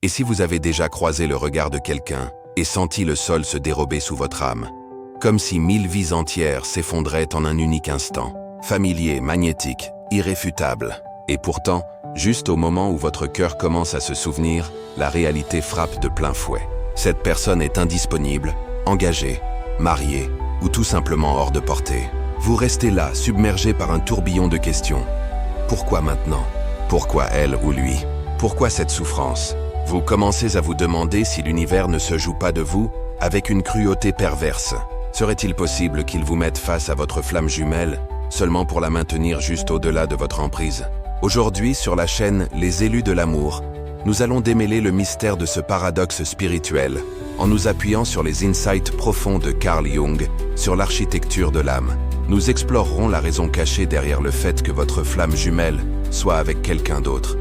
Et si vous avez déjà croisé le regard de quelqu'un et senti le sol se dérober sous votre âme, comme si 1000 vies entières s'effondraient en un unique instant, familier, magnétique, irréfutable. Et pourtant, juste au moment où votre cœur commence à se souvenir, la réalité frappe de plein fouet. Cette personne est indisponible, engagée, mariée ou tout simplement hors de portée. Vous restez là, submergé par un tourbillon de questions. Pourquoi maintenant? Pourquoi elle ou lui? Pourquoi cette souffrance? Vous commencez à vous demander si l'univers ne se joue pas de vous avec une cruauté perverse. Serait-il possible qu'il vous mette face à votre flamme jumelle seulement pour la maintenir juste au-delà de votre emprise? Aujourd'hui, sur la chaîne Les Élus de l'amour, nous allons démêler le mystère de ce paradoxe spirituel en nous appuyant sur les insights profonds de Carl Jung sur l'architecture de l'âme. Nous explorerons la raison cachée derrière le fait que votre flamme jumelle soit avec quelqu'un d'autre.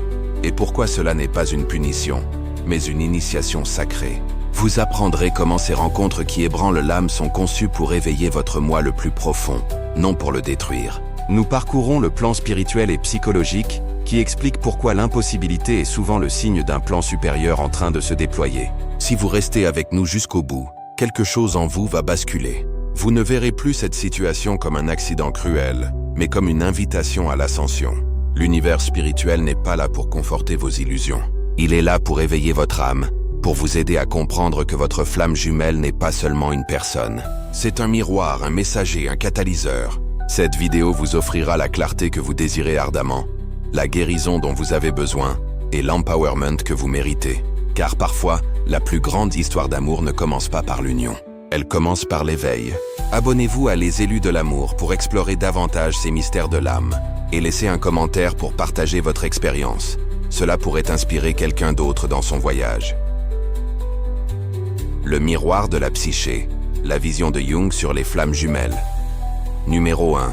Et pourquoi cela n'est pas une punition, mais une initiation sacrée. Vous apprendrez comment ces rencontres qui ébranlent l'âme sont conçues pour éveiller votre moi le plus profond, non pour le détruire. Nous parcourrons le plan spirituel et psychologique qui explique pourquoi l'impossibilité est souvent le signe d'un plan supérieur en train de se déployer. Si vous restez avec nous jusqu'au bout, quelque chose en vous va basculer. Vous ne verrez plus cette situation comme un accident cruel, mais comme une invitation à l'ascension. L'univers spirituel n'est pas là pour conforter vos illusions. Il est là pour éveiller votre âme, pour vous aider à comprendre que votre flamme jumelle n'est pas seulement une personne. C'est un miroir, un messager, un catalyseur. Cette vidéo vous offrira la clarté que vous désirez ardemment, la guérison dont vous avez besoin et l'empowerment que vous méritez. Car parfois, la plus grande histoire d'amour ne commence pas par l'union. Elle commence par l'éveil. Abonnez-vous à Les Élus de l'amour pour explorer davantage ces mystères de l'âme et laissez un commentaire pour partager votre expérience. Cela pourrait inspirer quelqu'un d'autre dans son voyage. Le miroir de la psyché, la vision de Jung sur les flammes jumelles. Numéro 1.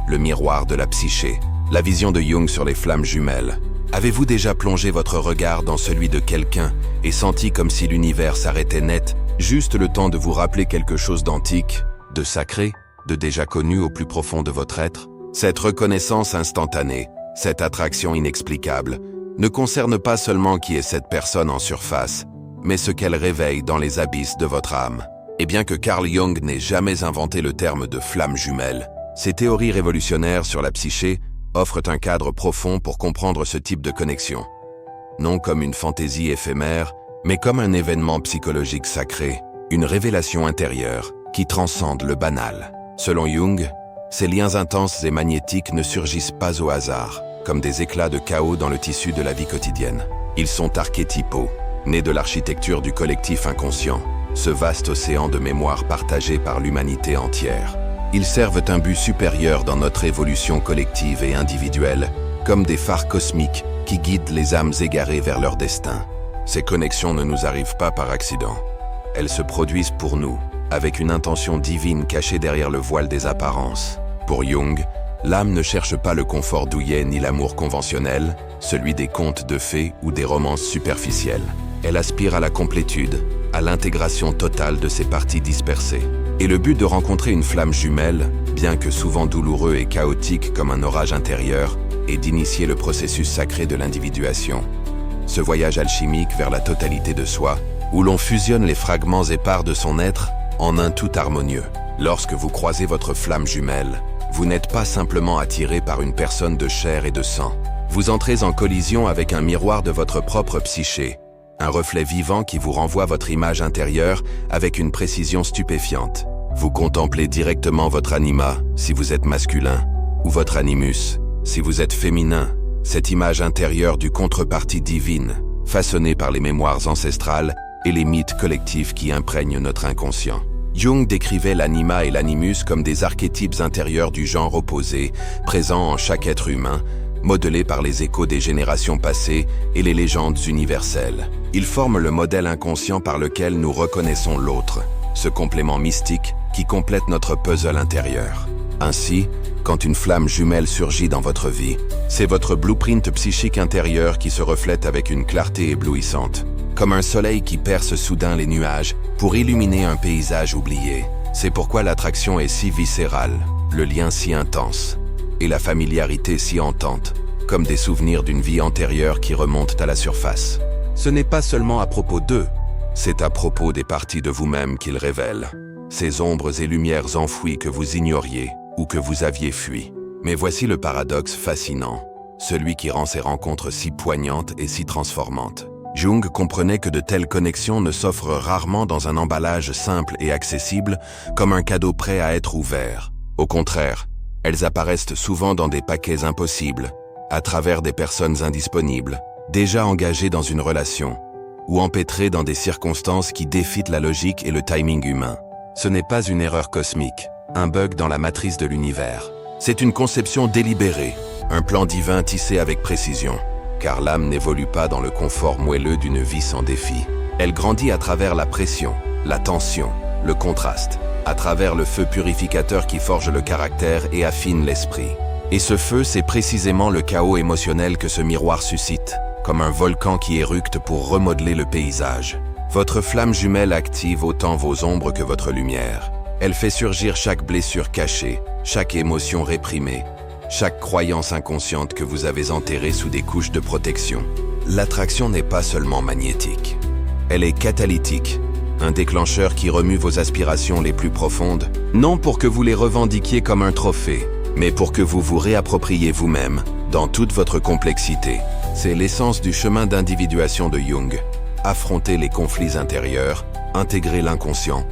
Le miroir de la psyché, la vision de Jung sur les flammes jumelles. Avez-vous déjà plongé votre regard dans celui de quelqu'un et senti comme si l'univers s'arrêtait net, juste le temps de vous rappeler quelque chose d'antique, de sacré, de déjà connu au plus profond de votre être? Cette reconnaissance instantanée, cette attraction inexplicable, ne concerne pas seulement qui est cette personne en surface, mais ce qu'elle réveille dans les abysses de votre âme. Et bien que Carl Jung n'ait jamais inventé le terme de flamme jumelle, ses théories révolutionnaires sur la psyché offrent un cadre profond pour comprendre ce type de connexion. Non comme une fantaisie éphémère, mais comme un événement psychologique sacré, une révélation intérieure qui transcende le banal. Selon Jung, ces liens intenses et magnétiques ne surgissent pas au hasard, comme des éclats de chaos dans le tissu de la vie quotidienne. Ils sont archétypaux, nés de l'architecture du collectif inconscient, ce vaste océan de mémoire partagé par l'humanité entière. Ils servent un but supérieur dans notre évolution collective et individuelle, comme des phares cosmiques qui guident les âmes égarées vers leur destin. Ces connexions ne nous arrivent pas par accident. Elles se produisent pour nous, avec une intention divine cachée derrière le voile des apparences. Pour Jung, l'âme ne cherche pas le confort douillet ni l'amour conventionnel, celui des contes de fées ou des romances superficielles. Elle aspire à la complétude, à l'intégration totale de ses parties dispersées. Et le but de rencontrer une flamme jumelle, bien que souvent douloureux et chaotique comme un orage intérieur, est d'initier le processus sacré de l'individuation. Ce voyage alchimique vers la totalité de soi, où l'on fusionne les fragments épars de son être en un tout harmonieux. Lorsque vous croisez votre flamme jumelle, vous n'êtes pas simplement attiré par une personne de chair et de sang. Vous entrez en collision avec un miroir de votre propre psyché, un reflet vivant qui vous renvoie votre image intérieure avec une précision stupéfiante. Vous contemplez directement votre anima, si vous êtes masculin, ou votre animus, si vous êtes féminin, cette image intérieure du contrepartie divine, façonnée par les mémoires ancestrales et les mythes collectifs qui imprègnent notre inconscient. Jung décrivait l'anima et l'animus comme des archétypes intérieurs du genre opposé, présents en chaque être humain, modelés par les échos des générations passées et les légendes universelles. Ils forment le modèle inconscient par lequel nous reconnaissons l'autre, ce complément mystique qui complète notre puzzle intérieur. Ainsi, quand une flamme jumelle surgit dans votre vie, c'est votre blueprint psychique intérieur qui se reflète avec une clarté éblouissante, comme un soleil qui perce soudain les nuages pour illuminer un paysage oublié. C'est pourquoi l'attraction est si viscérale, le lien si intense, et la familiarité si hantante, comme des souvenirs d'une vie antérieure qui remontent à la surface. Ce n'est pas seulement à propos d'eux, c'est à propos des parties de vous-même qu'il révèle. Ces ombres et lumières enfouies que vous ignoriez ou que vous aviez fui. Mais voici le paradoxe fascinant, celui qui rend ces rencontres si poignantes et si transformantes. Jung comprenait que de telles connexions ne s'offrent rarement dans un emballage simple et accessible comme un cadeau prêt à être ouvert. Au contraire, elles apparaissent souvent dans des paquets impossibles, à travers des personnes indisponibles, déjà engagées dans une relation, ou empêtrées dans des circonstances qui défient la logique et le timing humain. Ce n'est pas une erreur cosmique, un bug dans la matrice de l'univers. C'est une conception délibérée, un plan divin tissé avec précision. Car l'âme n'évolue pas dans le confort moelleux d'une vie sans défi. Elle grandit à travers la pression, la tension, le contraste, à travers le feu purificateur qui forge le caractère et affine l'esprit. Et ce feu, c'est précisément le chaos émotionnel que ce miroir suscite, comme un volcan qui éructe pour remodeler le paysage. Votre flamme jumelle active autant vos ombres que votre lumière. Elle fait surgir chaque blessure cachée, chaque émotion réprimée, chaque croyance inconsciente que vous avez enterrée sous des couches de protection. L'attraction n'est pas seulement magnétique. Elle est catalytique, un déclencheur qui remue vos aspirations les plus profondes, non pour que vous les revendiquiez comme un trophée, mais pour que vous vous réappropriez vous-même, dans toute votre complexité. C'est l'essence du chemin d'individuation de Jung. Affronter les conflits intérieurs, intégrer l'inconscient,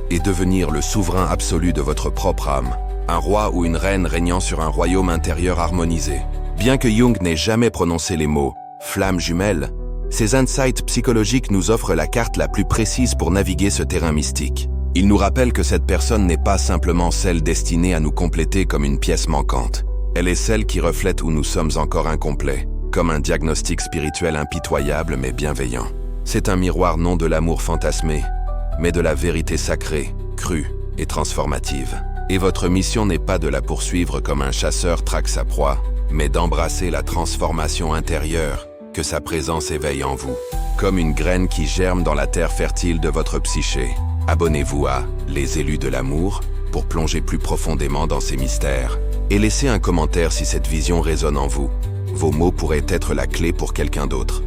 et devenir le souverain absolu de votre propre âme. Un roi ou une reine régnant sur un royaume intérieur harmonisé. Bien que Jung n'ait jamais prononcé les mots « flamme jumelle », ces insights psychologiques nous offrent la carte la plus précise pour naviguer ce terrain mystique. Il nous rappelle que cette personne n'est pas simplement celle destinée à nous compléter comme une pièce manquante. Elle est celle qui reflète où nous sommes encore incomplets, comme un diagnostic spirituel impitoyable mais bienveillant. C'est un miroir non de l'amour fantasmé, mais de la vérité sacrée, crue et transformative. Et votre mission n'est pas de la poursuivre comme un chasseur traque sa proie, mais d'embrasser la transformation intérieure que sa présence éveille en vous, comme une graine qui germe dans la terre fertile de votre psyché. Abonnez-vous à Les Élus de l'amour pour plonger plus profondément dans ces mystères et laissez un commentaire si cette vision résonne en vous. Vos mots pourraient être la clé pour quelqu'un d'autre.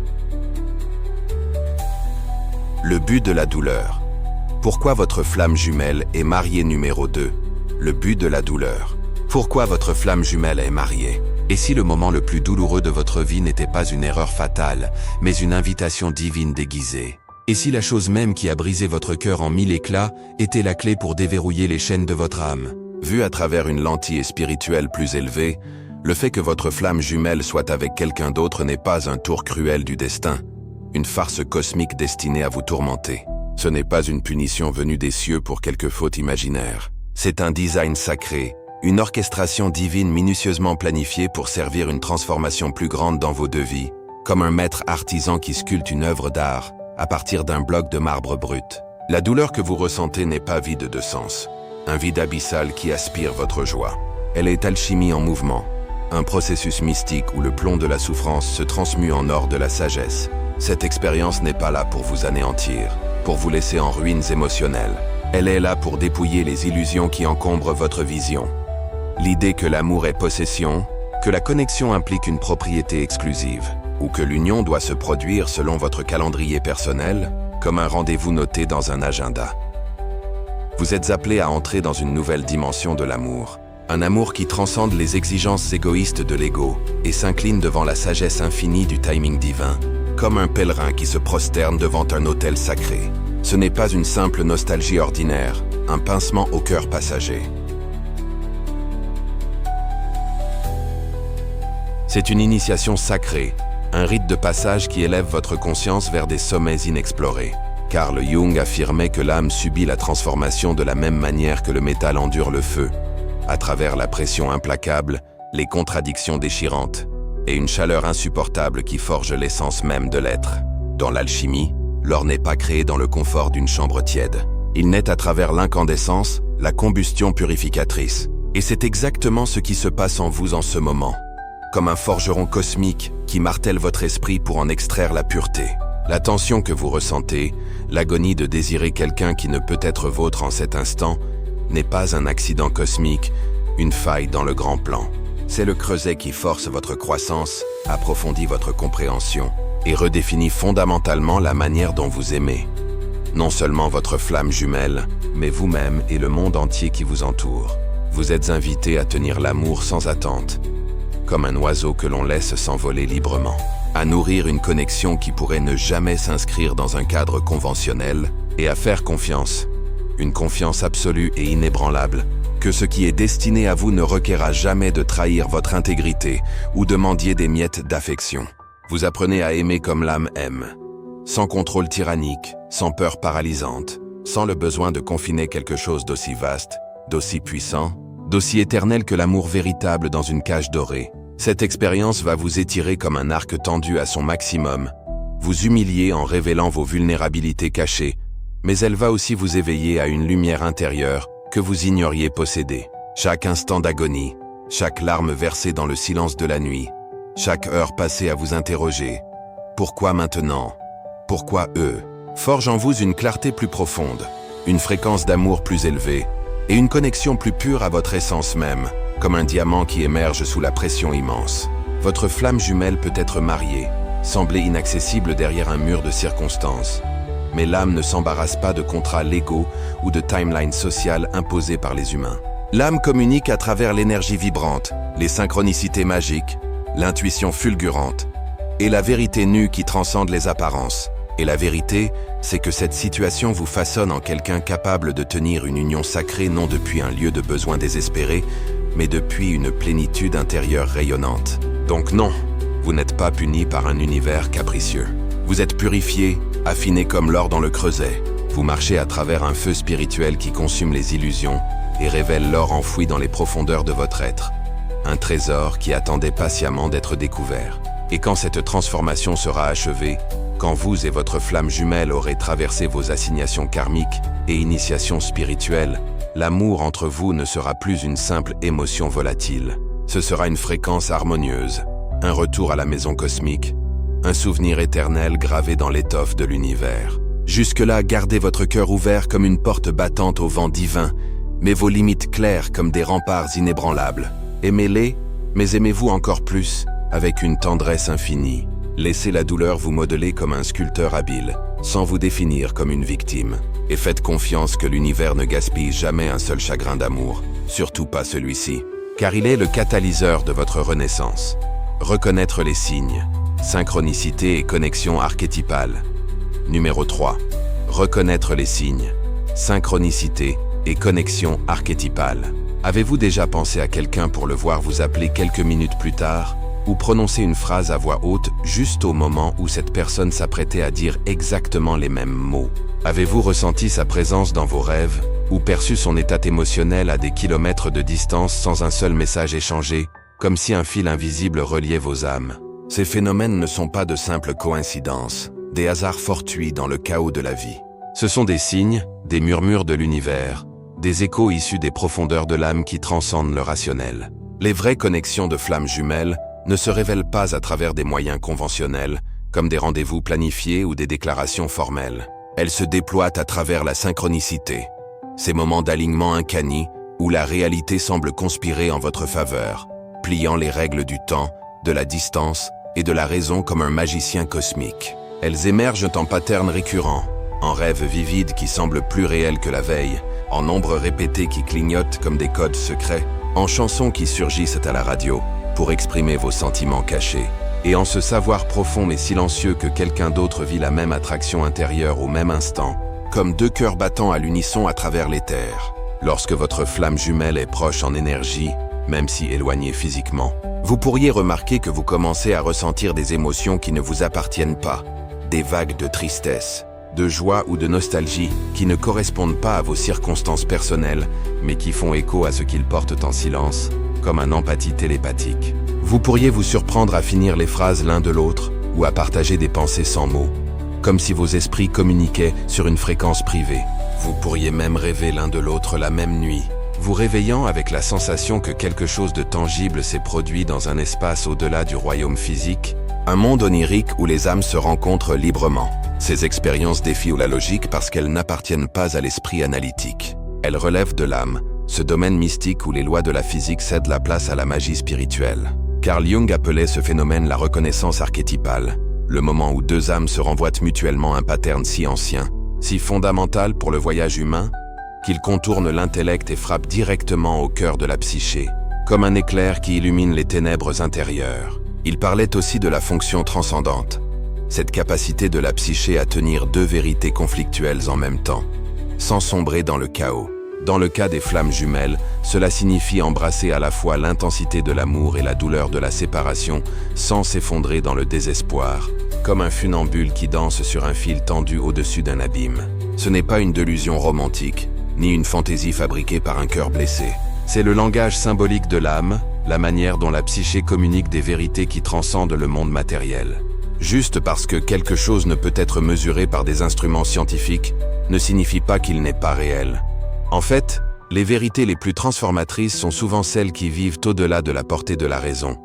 Le but de la douleur. Pourquoi votre flamme jumelle est mariée numéro 2? Le but de la douleur. Pourquoi votre flamme jumelle est mariée? Et si le moment le plus douloureux de votre vie n'était pas une erreur fatale, mais une invitation divine déguisée? Et si la chose même qui a brisé votre cœur en 1000 éclats était la clé pour déverrouiller les chaînes de votre âme? Vu à travers une lentille spirituelle plus élevée, le fait que votre flamme jumelle soit avec quelqu'un d'autre n'est pas un tour cruel du destin, une farce cosmique destinée à vous tourmenter. Ce n'est pas une punition venue des cieux pour quelque faute imaginaire. C'est un design sacré, une orchestration divine minutieusement planifiée pour servir une transformation plus grande dans vos deux vies, comme un maître artisan qui sculpte une œuvre d'art à partir d'un bloc de marbre brut. La douleur que vous ressentez n'est pas vide de sens, un vide abyssal qui aspire votre joie. Elle est alchimie en mouvement, un processus mystique où le plomb de la souffrance se transmue en or de la sagesse. Cette expérience n'est pas là pour vous anéantir, pour vous laisser en ruines émotionnelles. Elle est là pour dépouiller les illusions qui encombrent votre vision. L'idée que l'amour est possession, que la connexion implique une propriété exclusive, ou que l'union doit se produire selon votre calendrier personnel, comme un rendez-vous noté dans un agenda. Vous êtes appelé à entrer dans une nouvelle dimension de l'amour. Un amour qui transcende les exigences égoïstes de l'ego et s'incline devant la sagesse infinie du timing divin, comme un pèlerin qui se prosterne devant un autel sacré. Ce n'est pas une simple nostalgie ordinaire, un pincement au cœur passager. C'est une initiation sacrée, un rite de passage qui élève votre conscience vers des sommets inexplorés. Carl Jung affirmait que l'âme subit la transformation de la même manière que le métal endure le feu, à travers la pression implacable, les contradictions déchirantes, et une chaleur insupportable qui forge l'essence même de l'être. Dans l'alchimie, l'or n'est pas créé dans le confort d'une chambre tiède. Il naît à travers l'incandescence, la combustion purificatrice. Et c'est exactement ce qui se passe en vous en ce moment. Comme un forgeron cosmique qui martèle votre esprit pour en extraire la pureté. La tension que vous ressentez, l'agonie de désirer quelqu'un qui ne peut être vôtre en cet instant, n'est pas un accident cosmique, une faille dans le grand plan. C'est le creuset qui force votre croissance, approfondit votre compréhension et redéfinit fondamentalement la manière dont vous aimez. Non seulement votre flamme jumelle, mais vous-même et le monde entier qui vous entoure. Vous êtes invité à tenir l'amour sans attente, comme un oiseau que l'on laisse s'envoler librement, à nourrir une connexion qui pourrait ne jamais s'inscrire dans un cadre conventionnel et à faire confiance, une confiance absolue et inébranlable, que ce qui est destiné à vous ne requerra jamais de trahir votre intégrité ou de mendier des miettes d'affection. Vous apprenez à aimer comme l'âme aime, sans contrôle tyrannique, sans peur paralysante, sans le besoin de confiner quelque chose d'aussi vaste, d'aussi puissant, d'aussi éternel que l'amour véritable dans une cage dorée. Cette expérience va vous étirer comme un arc tendu à son maximum, vous humilier en révélant vos vulnérabilités cachées, mais elle va aussi vous éveiller à une lumière intérieure que vous ignoriez posséder. Chaque instant d'agonie, chaque larme versée dans le silence de la nuit, chaque heure passée à vous interroger « Pourquoi maintenant ? Pourquoi eux ?» forge en vous une clarté plus profonde, une fréquence d'amour plus élevée et une connexion plus pure à votre essence même, comme un diamant qui émerge sous la pression immense. Votre flamme jumelle peut être mariée, sembler inaccessible derrière un mur de circonstances. Mais l'âme ne s'embarrasse pas de contrats légaux ou de timelines sociales imposées par les humains. L'âme communique à travers l'énergie vibrante, les synchronicités magiques, l'intuition fulgurante et la vérité nue qui transcende les apparences. Et la vérité, c'est que cette situation vous façonne en quelqu'un capable de tenir une union sacrée non depuis un lieu de besoin désespéré, mais depuis une plénitude intérieure rayonnante. Donc non, vous n'êtes pas puni par un univers capricieux. Vous êtes purifié, affiné comme l'or dans le creuset. Vous marchez à travers un feu spirituel qui consume les illusions et révèle l'or enfoui dans les profondeurs de votre être. Un trésor qui attendait patiemment d'être découvert. Et quand cette transformation sera achevée, quand vous et votre flamme jumelle aurez traversé vos assignations karmiques et initiations spirituelles, l'amour entre vous ne sera plus une simple émotion volatile. Ce sera une fréquence harmonieuse, un retour à la maison cosmique, un souvenir éternel gravé dans l'étoffe de l'univers. Jusque-là, gardez votre cœur ouvert comme une porte battante au vent divin, mais vos limites claires comme des remparts inébranlables. Aimez-les, mais aimez-vous encore plus, avec une tendresse infinie. Laissez la douleur vous modeler comme un sculpteur habile, sans vous définir comme une victime. Et faites confiance que l'univers ne gaspille jamais un seul chagrin d'amour, surtout pas celui-ci, car il est le catalyseur de votre renaissance. Reconnaître les signes, synchronicité et connexion archétypale. Numéro 3. Reconnaître les signes, synchronicité et connexion archétypale. Avez-vous déjà pensé à quelqu'un pour le voir vous appeler quelques minutes plus tard, ou prononcer une phrase à voix haute juste au moment où cette personne s'apprêtait à dire exactement les mêmes mots? Avez-vous ressenti sa présence dans vos rêves, ou perçu son état émotionnel à des kilomètres de distance sans un seul message échangé, comme si un fil invisible reliait vos âmes? Ces phénomènes ne sont pas de simples coïncidences, des hasards fortuits dans le chaos de la vie. Ce sont des signes, des murmures de l'univers, des échos issus des profondeurs de l'âme qui transcendent le rationnel. Les vraies connexions de flammes jumelles ne se révèlent pas à travers des moyens conventionnels, comme des rendez-vous planifiés ou des déclarations formelles. Elles se déploient à travers la synchronicité, ces moments d'alignement incanni où la réalité semble conspirer en votre faveur, pliant les règles du temps, de la distance et de la raison comme un magicien cosmique. Elles émergent en patterns récurrents, en rêves vivides qui semblent plus réels que la veille, en nombres répétés qui clignotent comme des codes secrets, en chansons qui surgissent à la radio pour exprimer vos sentiments cachés, et en ce savoir profond mais silencieux que quelqu'un d'autre vit la même attraction intérieure au même instant, comme deux cœurs battant à l'unisson à travers l'éther. Lorsque votre flamme jumelle est proche en énergie, même si éloignée physiquement, vous pourriez remarquer que vous commencez à ressentir des émotions qui ne vous appartiennent pas, des vagues de tristesse, de joie ou de nostalgie qui ne correspondent pas à vos circonstances personnelles, mais qui font écho à ce qu'ils portent en silence, comme un empathie télépathique. Vous pourriez vous surprendre à finir les phrases l'un de l'autre ou à partager des pensées sans mots, comme si vos esprits communiquaient sur une fréquence privée. Vous pourriez même rêver l'un de l'autre la même nuit, vous réveillant avec la sensation que quelque chose de tangible s'est produit dans un espace au-delà du royaume physique, un monde onirique où les âmes se rencontrent librement. Ces expériences défient la logique parce qu'elles n'appartiennent pas à l'esprit analytique. Elles relèvent de l'âme, ce domaine mystique où les lois de la physique cèdent la place à la magie spirituelle. Carl Jung appelait ce phénomène la reconnaissance archétypale, le moment où deux âmes se renvoient mutuellement un pattern si ancien, si fondamental pour le voyage humain, qu'il contourne l'intellect et frappe directement au cœur de la psyché, comme un éclair qui illumine les ténèbres intérieures. Il parlait aussi de la fonction transcendante, cette capacité de la psyché à tenir deux vérités conflictuelles en même temps, sans sombrer dans le chaos. Dans le cas des flammes jumelles, cela signifie embrasser à la fois l'intensité de l'amour et la douleur de la séparation sans s'effondrer dans le désespoir, comme un funambule qui danse sur un fil tendu au-dessus d'un abîme. Ce n'est pas une délusion romantique, ni une fantaisie fabriquée par un cœur blessé. C'est le langage symbolique de l'âme, la manière dont la psyché communique des vérités qui transcendent le monde matériel. Juste parce que quelque chose ne peut être mesuré par des instruments scientifiques, ne signifie pas qu'il n'est pas réel. En fait, les vérités les plus transformatrices sont souvent celles qui vivent au-delà de la portée de la raison,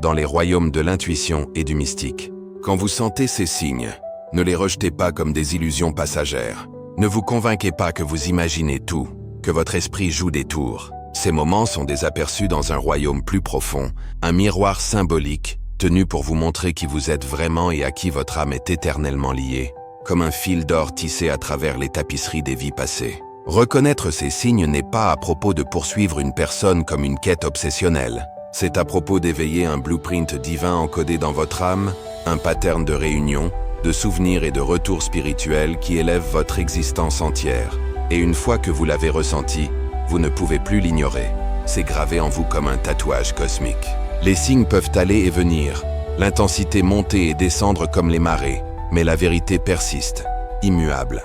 dans les royaumes de l'intuition et du mystique. Quand vous sentez ces signes, ne les rejetez pas comme des illusions passagères. Ne vous convainquez pas que vous imaginez tout, que votre esprit joue des tours. Ces moments sont des aperçus dans un royaume plus profond, un miroir symbolique, tenu pour vous montrer qui vous êtes vraiment et à qui votre âme est éternellement liée, comme un fil d'or tissé à travers les tapisseries des vies passées. Reconnaître ces signes n'est pas à propos de poursuivre une personne comme une quête obsessionnelle. C'est à propos d'éveiller un blueprint divin encodé dans votre âme, un pattern de réunion, de souvenirs et de retours spirituels qui élève votre existence entière. Et une fois que vous l'avez ressenti, vous ne pouvez plus l'ignorer. C'est gravé en vous comme un tatouage cosmique. Les signes peuvent aller et venir, l'intensité monter et descendre comme les marées, mais la vérité persiste, immuable.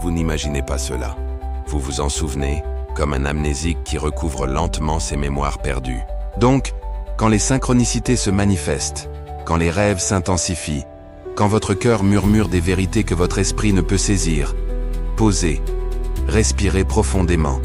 Vous n'imaginez pas cela. Vous vous en souvenez, comme un amnésique qui recouvre lentement ses mémoires perdues. Donc, quand les synchronicités se manifestent, quand les rêves s'intensifient, quand votre cœur murmure des vérités que votre esprit ne peut saisir, posez, respirez profondément.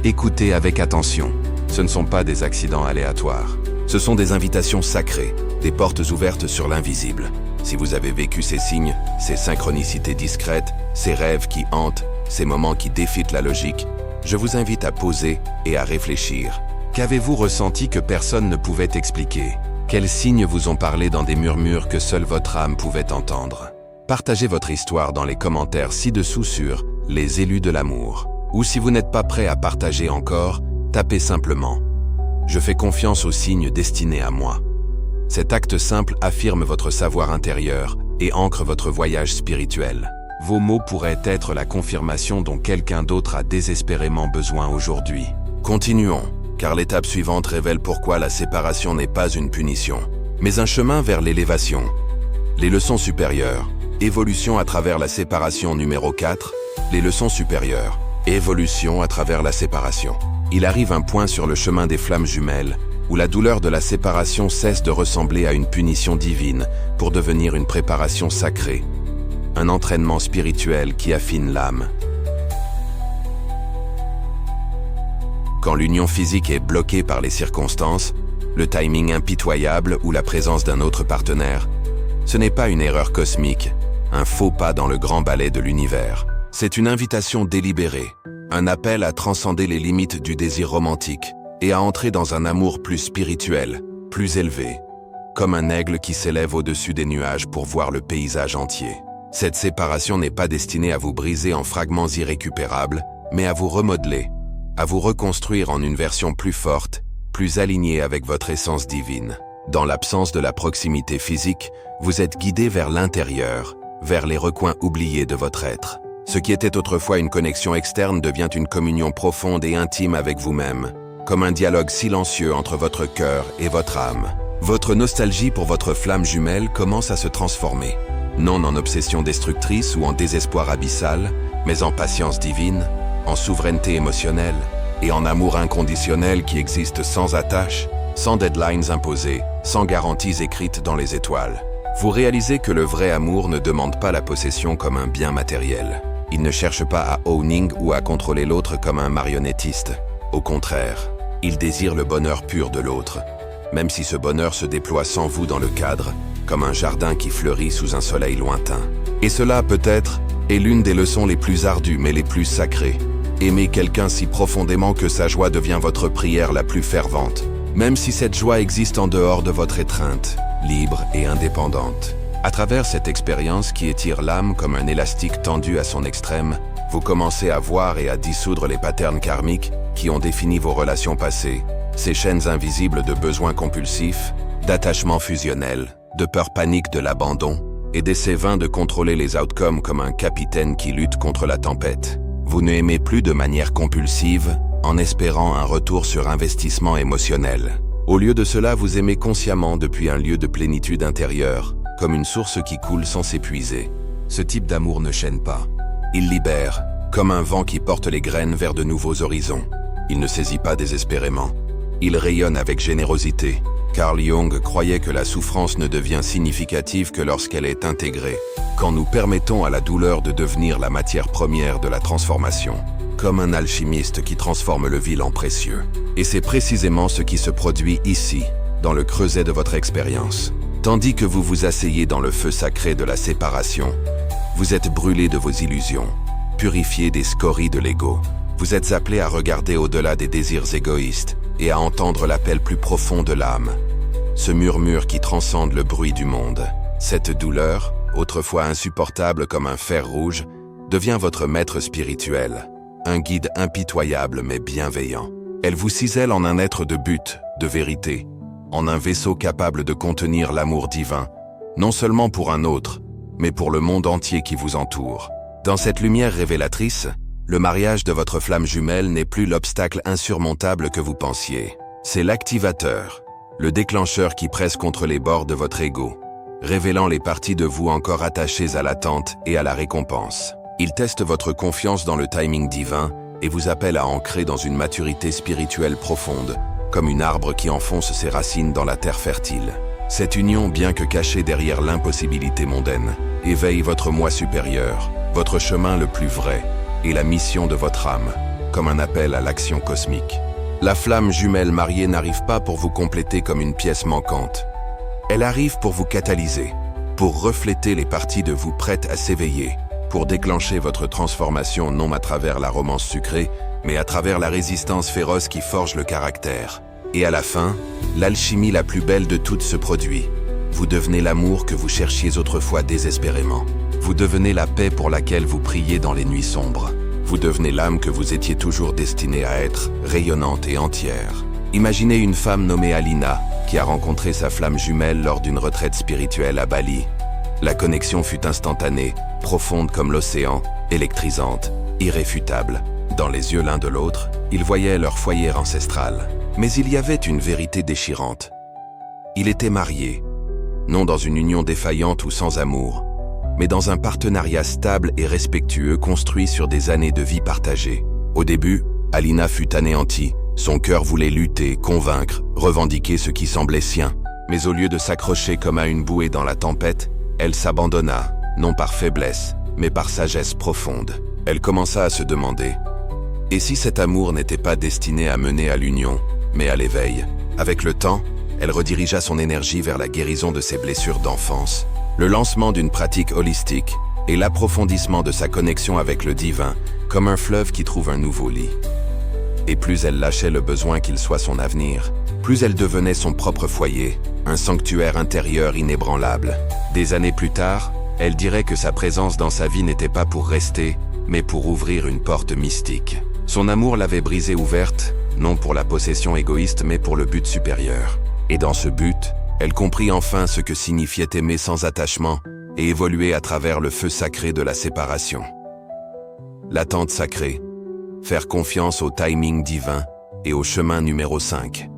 Écoutez avec attention. Ce ne sont pas des accidents aléatoires. Ce sont des invitations sacrées, des portes ouvertes sur l'invisible. Si vous avez vécu ces signes, ces synchronicités discrètes, ces rêves qui hantent, ces moments qui défient la logique, je vous invite à poser et à réfléchir. Qu'avez-vous ressenti que personne ne pouvait expliquer? Quels signes vous ont parlé dans des murmures que seule votre âme pouvait entendre? Partagez votre histoire dans les commentaires ci-dessous sur « Les élus de l'amour ». Ou si vous n'êtes pas prêt à partager encore, tapez simplement « Je fais confiance aux signes destinés à moi ». Cet acte simple affirme votre savoir intérieur et ancre votre voyage spirituel. Vos mots pourraient être la confirmation dont quelqu'un d'autre a désespérément besoin aujourd'hui. Continuons, car l'étape suivante révèle pourquoi la séparation n'est pas une punition, mais un chemin vers l'élévation. Les leçons supérieures, évolution à travers la séparation numéro 4, les leçons supérieures, évolution à travers la séparation. Il arrive un point sur le chemin des flammes jumelles, où la douleur de la séparation cesse de ressembler à une punition divine pour devenir une préparation sacrée. Un entraînement spirituel qui affine l'âme. Quand l'union physique est bloquée par les circonstances, le timing impitoyable ou la présence d'un autre partenaire, ce n'est pas une erreur cosmique, un faux pas dans le grand ballet de l'univers. C'est une invitation délibérée, un appel à transcender les limites du désir romantique et à entrer dans un amour plus spirituel, plus élevé, comme un aigle qui s'élève au-dessus des nuages pour voir le paysage entier. Cette séparation n'est pas destinée à vous briser en fragments irrécupérables, mais à vous remodeler, à vous reconstruire en une version plus forte, plus alignée avec votre essence divine. Dans l'absence de la proximité physique, vous êtes guidé vers l'intérieur, vers les recoins oubliés de votre être. Ce qui était autrefois une connexion externe devient une communion profonde et intime avec vous-même, comme un dialogue silencieux entre votre cœur et votre âme. Votre nostalgie pour votre flamme jumelle commence à se transformer. Non en obsession destructrice ou en désespoir abyssal, mais en patience divine, en souveraineté émotionnelle et en amour inconditionnel qui existe sans attache, sans deadlines imposées, sans garanties écrites dans les étoiles. Vous réalisez que le vrai amour ne demande pas la possession comme un bien matériel. Il ne cherche pas à owning ou à contrôler l'autre comme un marionnettiste. Au contraire, il désire le bonheur pur de l'autre, même si ce bonheur se déploie sans vous dans le cadre, comme un jardin qui fleurit sous un soleil lointain. Et cela, peut-être, est l'une des leçons les plus ardues mais les plus sacrées. Aimer quelqu'un si profondément que sa joie devient votre prière la plus fervente, même si cette joie existe en dehors de votre étreinte, libre et indépendante. À travers cette expérience qui étire l'âme comme un élastique tendu à son extrême, vous commencez à voir et à dissoudre les patterns karmiques qui ont défini vos relations passées, ces chaînes invisibles de besoins compulsifs, d'attachements fusionnels, de peur panique de l'abandon, et d'essais vains de contrôler les outcomes comme un capitaine qui lutte contre la tempête. Vous ne aimez plus de manière compulsive, en espérant un retour sur investissement émotionnel. Au lieu de cela, vous aimez consciemment depuis un lieu de plénitude intérieure, comme une source qui coule sans s'épuiser. Ce type d'amour ne chaîne pas. Il libère, comme un vent qui porte les graines vers de nouveaux horizons. Il ne saisit pas désespérément. Il rayonne avec générosité. Carl Jung croyait que la souffrance ne devient significative que lorsqu'elle est intégrée, quand nous permettons à la douleur de devenir la matière première de la transformation, comme un alchimiste qui transforme le vil en précieux. Et c'est précisément ce qui se produit ici, dans le creuset de votre expérience. Tandis que vous vous asseyez dans le feu sacré de la séparation, vous êtes brûlé de vos illusions, purifié des scories de l'ego. Vous êtes appelé à regarder au-delà des désirs égoïstes et à entendre l'appel plus profond de l'âme, ce murmure qui transcende le bruit du monde. Cette douleur, autrefois insupportable comme un fer rouge, devient votre maître spirituel, un guide impitoyable mais bienveillant. Elle vous cisèle en un être de but, de vérité, en un vaisseau capable de contenir l'amour divin, non seulement pour un autre, mais pour le monde entier qui vous entoure. Dans cette lumière révélatrice, le mariage de votre flamme jumelle n'est plus l'obstacle insurmontable que vous pensiez. C'est l'activateur, le déclencheur qui presse contre les bords de votre ego, révélant les parties de vous encore attachées à l'attente et à la récompense. Il teste votre confiance dans le timing divin et vous appelle à ancrer dans une maturité spirituelle profonde, comme une arbre qui enfonce ses racines dans la terre fertile. Cette union, bien que cachée derrière l'impossibilité mondaine, éveille votre moi supérieur, votre chemin le plus vrai, et la mission de votre âme, comme un appel à l'action cosmique. La flamme jumelle mariée n'arrive pas pour vous compléter comme une pièce manquante. Elle arrive pour vous catalyser, pour refléter les parties de vous prêtes à s'éveiller, pour déclencher votre transformation non à travers la romance sucrée, mais à travers la résistance féroce qui forge le caractère. Et à la fin, l'alchimie la plus belle de toutes se produit. Vous devenez l'amour que vous cherchiez autrefois désespérément. Vous devenez la paix pour laquelle vous priez dans les nuits sombres. Vous devenez l'âme que vous étiez toujours destinée à être, rayonnante et entière. Imaginez une femme nommée Alina, qui a rencontré sa flamme jumelle lors d'une retraite spirituelle à Bali. La connexion fut instantanée, profonde comme l'océan, électrisante, irréfutable. Dans les yeux l'un de l'autre, ils voyaient leur foyer ancestral. Mais il y avait une vérité déchirante. Il était marié, non dans une union défaillante ou sans amour, mais dans un partenariat stable et respectueux construit sur des années de vie partagée. Au début, Alina fut anéantie. Son cœur voulait lutter, convaincre, revendiquer ce qui semblait sien. Mais au lieu de s'accrocher comme à une bouée dans la tempête, elle s'abandonna, non par faiblesse, mais par sagesse profonde. Elle commença à se demander « Et si cet amour n'était pas destiné à mener à l'union, mais à l'éveil ?» Avec le temps, elle redirigea son énergie vers la guérison de ses blessures d'enfance, le lancement d'une pratique holistique et l'approfondissement de sa connexion avec le divin, comme un fleuve qui trouve un nouveau lit. Et plus elle lâchait le besoin qu'il soit son avenir, plus elle devenait son propre foyer, un sanctuaire intérieur inébranlable. Des années plus tard, elle dirait que sa présence dans sa vie n'était pas pour rester, mais pour ouvrir une porte mystique. Son amour l'avait brisée ouverte, non pour la possession égoïste, mais pour le but supérieur. Et dans ce but, elle comprit enfin ce que signifiait aimer sans attachement et évoluer à travers le feu sacré de la séparation. L'attente sacrée, faire confiance au timing divin et au chemin numéro 5.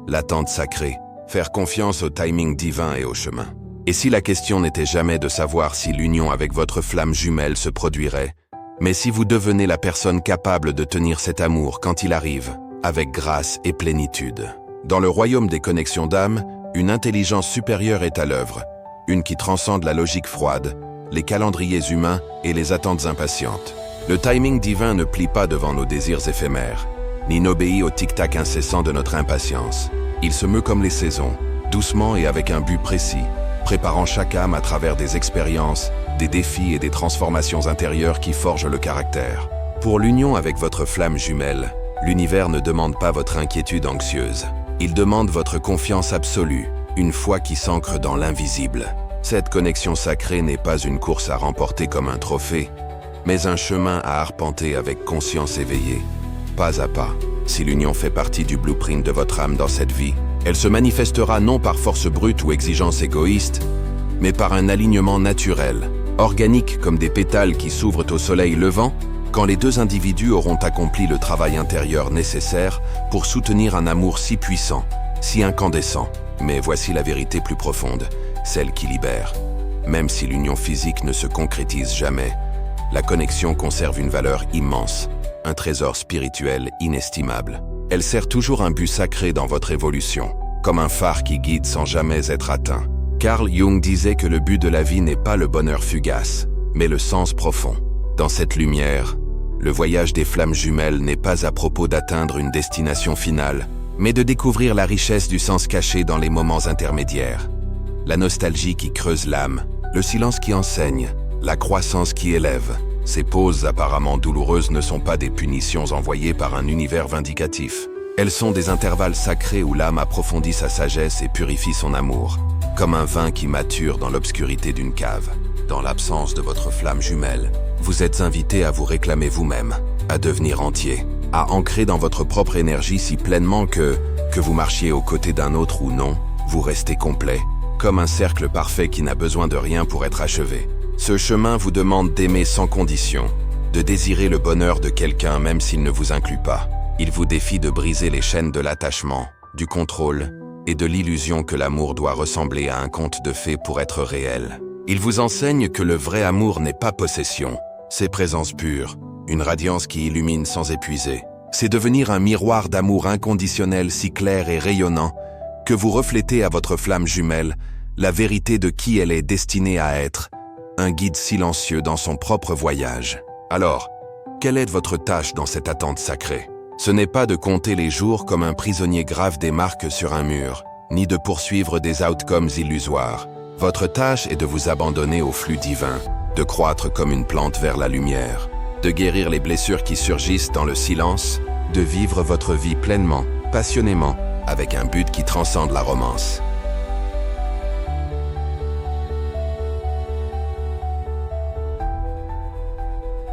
L'attente sacrée, faire confiance au timing divin et au chemin. Et si la question n'était jamais de savoir si l'union avec votre flamme jumelle se produirait, mais si vous devenez la personne capable de tenir cet amour quand il arrive, avec grâce et plénitude. Dans le royaume des connexions d'âme, une intelligence supérieure est à l'œuvre, une qui transcende la logique froide, les calendriers humains et les attentes impatientes. Le timing divin ne plie pas devant nos désirs éphémères, ni n'obéit au tic-tac incessant de notre impatience. Il se meut comme les saisons, doucement et avec un but précis, préparant chaque âme à travers des expériences, des défis et des transformations intérieures qui forgent le caractère. Pour l'union avec votre flamme jumelle, l'univers ne demande pas votre inquiétude anxieuse. Il demande votre confiance absolue, une foi qui s'ancre dans l'invisible. Cette connexion sacrée n'est pas une course à remporter comme un trophée, mais un chemin à arpenter avec conscience éveillée, pas à pas. Si l'union fait partie du blueprint de votre âme dans cette vie, elle se manifestera non par force brute ou exigence égoïste, mais par un alignement naturel, organique comme des pétales qui s'ouvrent au soleil levant, quand les deux individus auront accompli le travail intérieur nécessaire pour soutenir un amour si puissant, si incandescent. Mais voici la vérité plus profonde, celle qui libère. Même si l'union physique ne se concrétise jamais, la connexion conserve une valeur immense, un trésor spirituel inestimable. Elle sert toujours un but sacré dans votre évolution, comme un phare qui guide sans jamais être atteint. Carl Jung disait que le but de la vie n'est pas le bonheur fugace, mais le sens profond. Dans cette lumière, le voyage des flammes jumelles n'est pas à propos d'atteindre une destination finale, mais de découvrir la richesse du sens caché dans les moments intermédiaires. La nostalgie qui creuse l'âme, le silence qui enseigne, la croissance qui élève. Ces pauses apparemment douloureuses ne sont pas des punitions envoyées par un univers vindicatif. Elles sont des intervalles sacrés où l'âme approfondit sa sagesse et purifie son amour, comme un vin qui mature dans l'obscurité d'une cave. Dans l'absence de votre flamme jumelle, vous êtes invité à vous réclamer vous-même, à devenir entier, à ancrer dans votre propre énergie si pleinement que vous marchiez aux côtés d'un autre ou non, vous restez complet, comme un cercle parfait qui n'a besoin de rien pour être achevé. Ce chemin vous demande d'aimer sans condition, de désirer le bonheur de quelqu'un même s'il ne vous inclut pas. Il vous défie de briser les chaînes de l'attachement, du contrôle et de l'illusion que l'amour doit ressembler à un conte de fées pour être réel. Il vous enseigne que le vrai amour n'est pas possession, c'est présence pure, une radiance qui illumine sans épuiser. C'est devenir un miroir d'amour inconditionnel si clair et rayonnant que vous reflétez à votre flamme jumelle la vérité de qui elle est destinée à être, un guide silencieux dans son propre voyage. Alors, quelle est votre tâche dans cette attente sacrée? Ce n'est pas de compter les jours comme un prisonnier grave des marques sur un mur, ni de poursuivre des outcomes illusoires. Votre tâche est de vous abandonner au flux divin, de croître comme une plante vers la lumière, de guérir les blessures qui surgissent dans le silence, de vivre votre vie pleinement, passionnément, avec un but qui transcende la romance.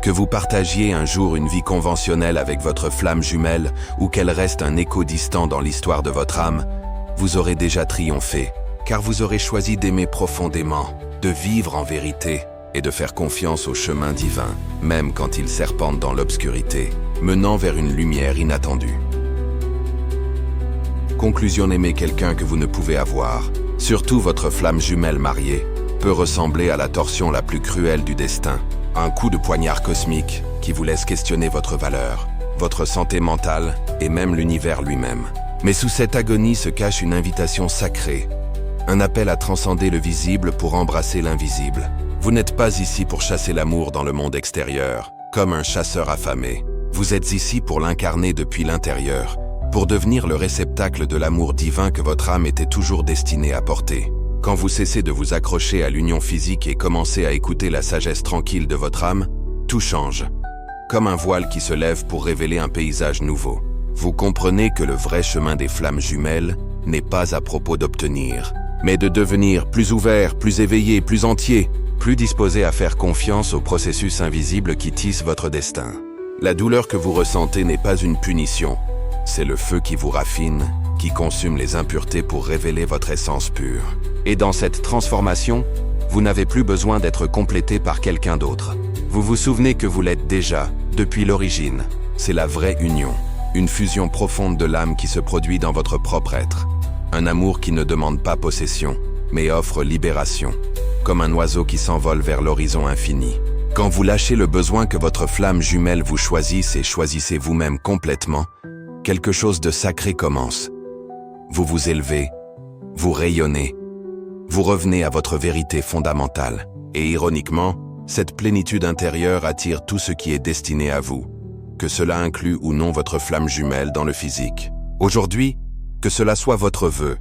Que vous partagiez un jour une vie conventionnelle avec votre flamme jumelle ou qu'elle reste un écho distant dans l'histoire de votre âme, vous aurez déjà triomphé, car vous aurez choisi d'aimer profondément, de vivre en vérité et de faire confiance au chemin divin, même quand il serpente dans l'obscurité, menant vers une lumière inattendue. Conclusion: aimer quelqu'un que vous ne pouvez avoir, surtout votre flamme jumelle mariée, peut ressembler à la torsion la plus cruelle du destin. Un coup de poignard cosmique qui vous laisse questionner votre valeur, votre santé mentale et même l'univers lui-même. Mais sous cette agonie se cache une invitation sacrée, un appel à transcender le visible pour embrasser l'invisible. Vous n'êtes pas ici pour chasser l'amour dans le monde extérieur, comme un chasseur affamé. Vous êtes ici pour l'incarner depuis l'intérieur, pour devenir le réceptacle de l'amour divin que votre âme était toujours destinée à porter. Quand vous cessez de vous accrocher à l'union physique et commencez à écouter la sagesse tranquille de votre âme, tout change. Comme un voile qui se lève pour révéler un paysage nouveau. Vous comprenez que le vrai chemin des flammes jumelles n'est pas à propos d'obtenir, mais de devenir plus ouvert, plus éveillé, plus entier, plus disposé à faire confiance au processus invisible qui tisse votre destin. La douleur que vous ressentez n'est pas une punition, c'est le feu qui vous raffine, qui consume les impuretés pour révéler votre essence pure. Et dans cette transformation, vous n'avez plus besoin d'être complété par quelqu'un d'autre. Vous vous souvenez que vous l'êtes déjà, depuis l'origine. C'est la vraie union, une fusion profonde de l'âme qui se produit dans votre propre être. Un amour qui ne demande pas possession, mais offre libération, comme un oiseau qui s'envole vers l'horizon infini. Quand vous lâchez le besoin que votre flamme jumelle vous choisisse et choisissez vous-même complètement, quelque chose de sacré commence. Vous vous élevez, vous rayonnez, vous revenez à votre vérité fondamentale. Et ironiquement, cette plénitude intérieure attire tout ce qui est destiné à vous, que cela inclue ou non votre flamme jumelle dans le physique. Aujourd'hui, que cela soit votre vœu,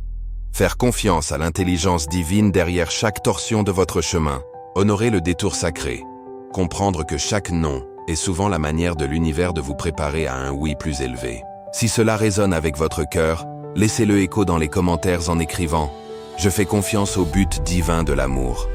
faire confiance à l'intelligence divine derrière chaque torsion de votre chemin, honorer le détour sacré, comprendre que chaque non est souvent la manière de l'univers de vous préparer à un oui plus élevé. Si cela résonne avec votre cœur, laissez-le écho dans les commentaires en écrivant « Je fais confiance au but divin de l'amour.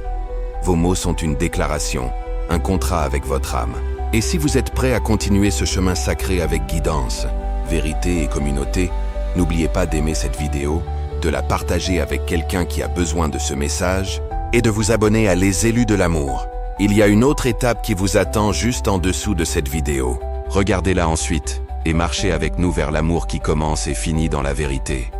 Vos mots sont une déclaration, un contrat avec votre âme. Et si vous êtes prêt à continuer ce chemin sacré avec guidance, vérité et communauté, n'oubliez pas d'aimer cette vidéo, de la partager avec quelqu'un qui a besoin de ce message et de vous abonner à Les Élus de l'amour. Il y a une autre étape qui vous attend juste en dessous de cette vidéo. Regardez-la ensuite et marchez avec nous vers l'amour qui commence et finit dans la vérité.